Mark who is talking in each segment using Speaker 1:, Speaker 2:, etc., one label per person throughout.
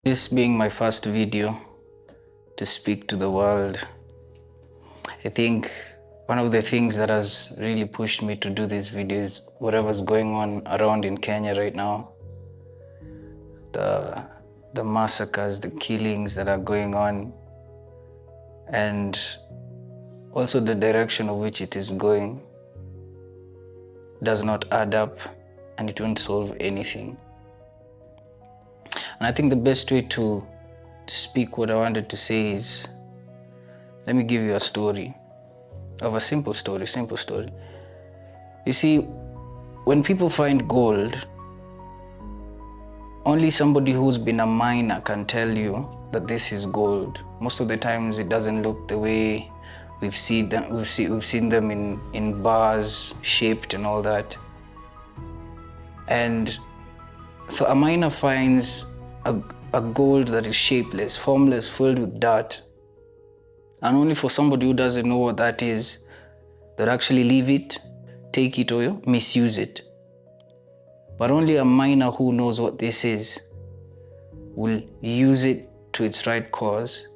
Speaker 1: This being my first video to speak to the world, I think one of the things that has really pushed me to do this video is whatever's going on around in Kenya right now. The massacres, the killings that are going on, and also the direction of which it is going does not add up, and it won't solve anything. And I think the best way to speak what I wanted to say is, let me give you a story of a simple story. You see, when people find gold, only somebody who's been a miner can tell you that this is gold. Most of the times it doesn't look the way we've seen them in bars, shaped and all that. And so a miner finds a gold that is shapeless, formless, filled with dirt. And only for somebody who doesn't know what that is, they'll actually leave it, take it, or misuse it. But only a miner who knows what this is will use it to its right cause,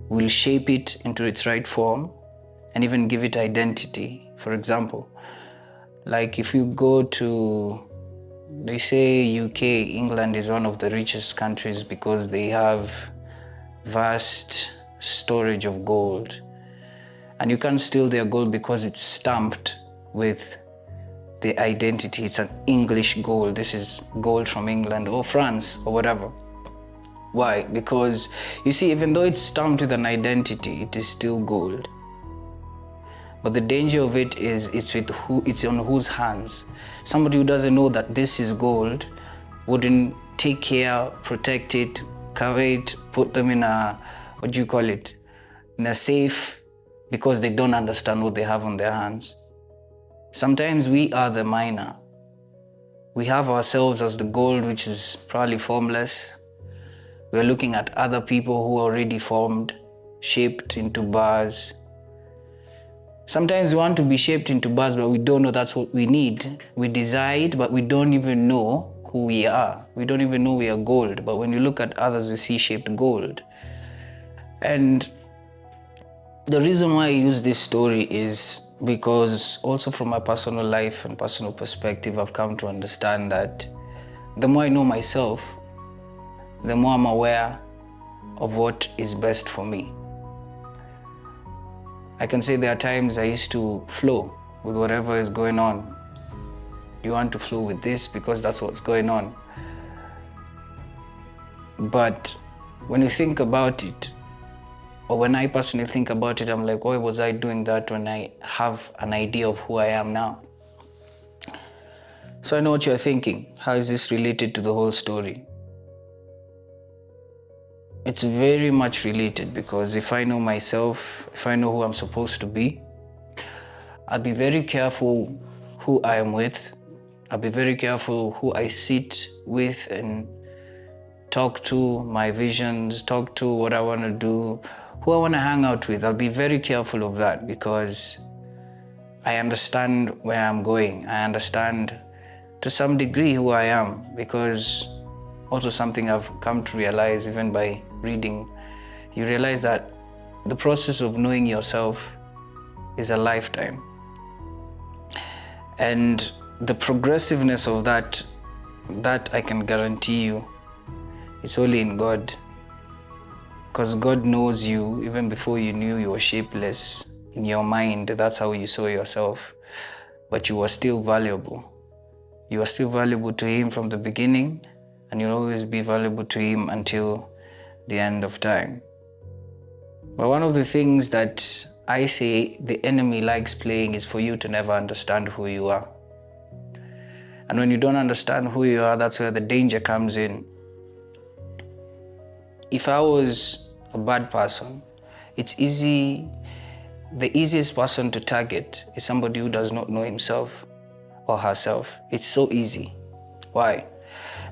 Speaker 1: will shape it into its right form, and even give it identity. For example, like if you go to, they say UK, England is one of the richest countries because they have vast storage of gold. And you can't steal their gold because it's stamped with the identity. It's an English gold. This is gold from England or France or whatever. Why? Because you see, even though it's stamped with an identity, it is still gold. But the danger of it is it's on whose hands. Somebody who doesn't know that this is gold wouldn't take care, protect it, cover it, put them in a, in a safe, because they don't understand what they have on their hands. Sometimes we are the miner. We have ourselves as the gold, which is probably formless. We're looking at other people who are already formed, shaped into bars. Sometimes we want to be shaped into bars, but we don't know that's what we need. We desire it, but we don't even know who we are. We don't even know we are gold. But when you look at others, we see shaped gold. And the reason why I use this story is because also from my personal life and personal perspective, I've come to understand that the more I know myself, the more I'm aware of what is best for me. I can say there are times I used to flow with whatever is going on. You want to flow with this because that's what's going on. But when you think about it, or when I personally think about it, I'm like, why was I doing that when I have an idea of who I am now? So I know what you're thinking. How is this related to the whole story? It's very much related, because if I know myself, if I know who I'm supposed to be, I'll be very careful who I am with. I'll be very careful who I sit with and talk to, my visions, talk to what I want to do, who I want to hang out with. I'll be very careful of that, because I understand where I'm going. I understand to some degree who I am, because also something I've come to realize even by reading, you realize that the process of knowing yourself is a lifetime. And the progressiveness of that I can guarantee you, it's only in God. Because God knows you even before you knew you were shapeless in your mind. That's how you saw yourself. But you were still valuable. You are still valuable to Him from the beginning, and you'll always be valuable to Him until the end of time. But one of the things that I say the enemy likes playing is for you to never understand who you are. And when you don't understand who you are, that's where the danger comes in. If I was a bad person, it's easy. The easiest person to target is somebody who does not know himself or herself. It's so easy. Why?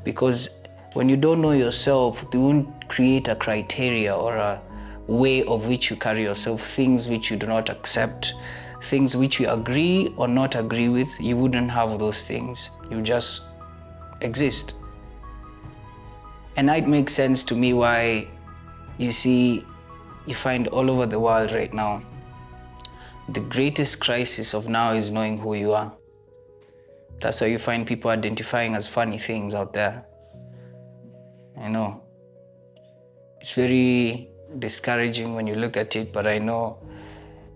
Speaker 1: Because when you don't know yourself, you won't create a criteria or a way of which you carry yourself, things which you do not accept, things which you agree or not agree with. You wouldn't have those things. You just exist. And it makes sense to me why you find all over the world right now, the greatest crisis of now is knowing who you are. That's why you find people identifying as funny things out there. I know. It's very discouraging when you look at it, but I know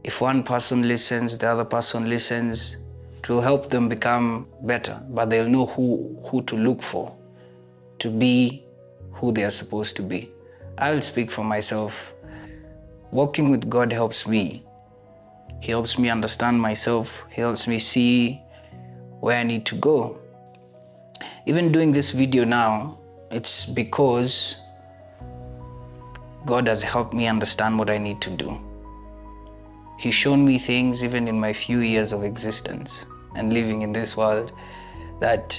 Speaker 1: if one person listens, the other person listens, it will help them become better, but they'll know who to look for to be who they are supposed to be. I will speak for myself. Walking with God helps me. He helps me understand myself. He helps me see where I need to go. Even doing this video now, it's because God has helped me understand what I need to do. He's shown me things even in my few years of existence and living in this world, that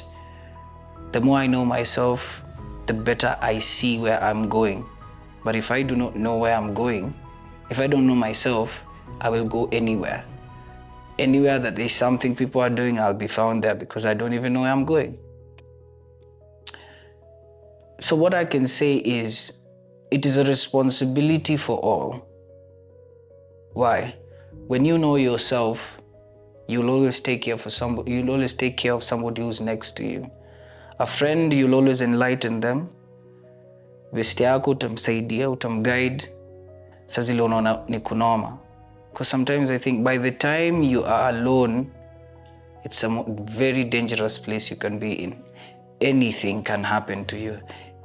Speaker 1: the more I know myself, the better I see where I'm going. But if I do not know where I'm going, if I don't know myself, I will go anywhere. Anywhere that there's something people are doing, I'll be found there because I don't even know where I'm going. So what I can say is, it is a responsibility for all. Why? When you know yourself, you'll always take care of somebody. You'll always take care of somebody who's next to you. A friend, you'll always enlighten them. Besti yako utamsaidia, utamguide. Saa zile unaona ni kunoma. Because sometimes I think by the time you are alone, it's a very dangerous place you can be in. Anything can happen to you.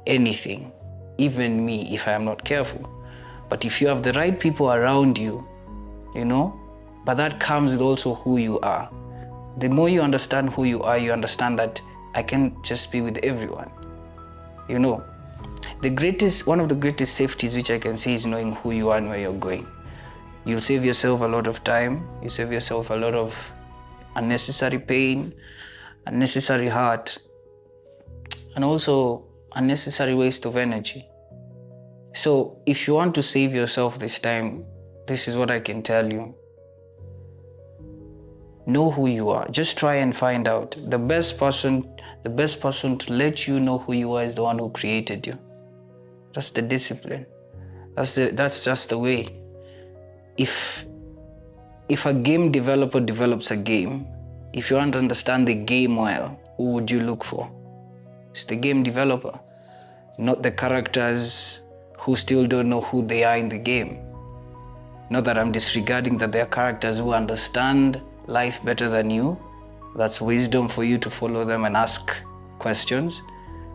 Speaker 1: Anything. Even me, if I am not careful. But if you have the right people around you, but that comes with also who you are. The more you understand who you are, you understand that I can't just be with everyone. One of the greatest safeties which I can say is knowing who you are and where you're going. You'll save yourself a lot of time. You save yourself a lot of unnecessary pain, unnecessary hurt, and also unnecessary waste of energy. So if you want to save yourself this time, this is what I can tell you. Know who you are. Just try and find out. The best person to let you know who you are is the one who created you. That's the discipline. That's just the way. If a game developer develops a game, if you want to understand the game well, who would you look for? It's the game developer, not the characters who still don't know who they are in the game. Not that I'm disregarding that there are characters who understand life better than you. That's wisdom for you to follow them and ask questions.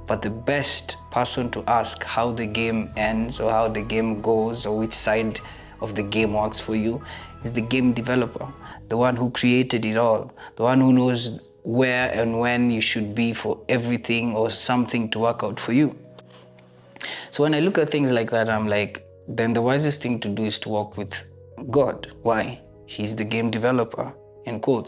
Speaker 1: But the best person to ask how the game ends or how the game goes or which side of the game works for you is the game developer, the one who created it all, the one who knows where and when you should be for everything or something to work out for you. So when I look at things like that, I'm like, then the wisest thing to do is to walk with God. Why? He's the game developer, in quotes.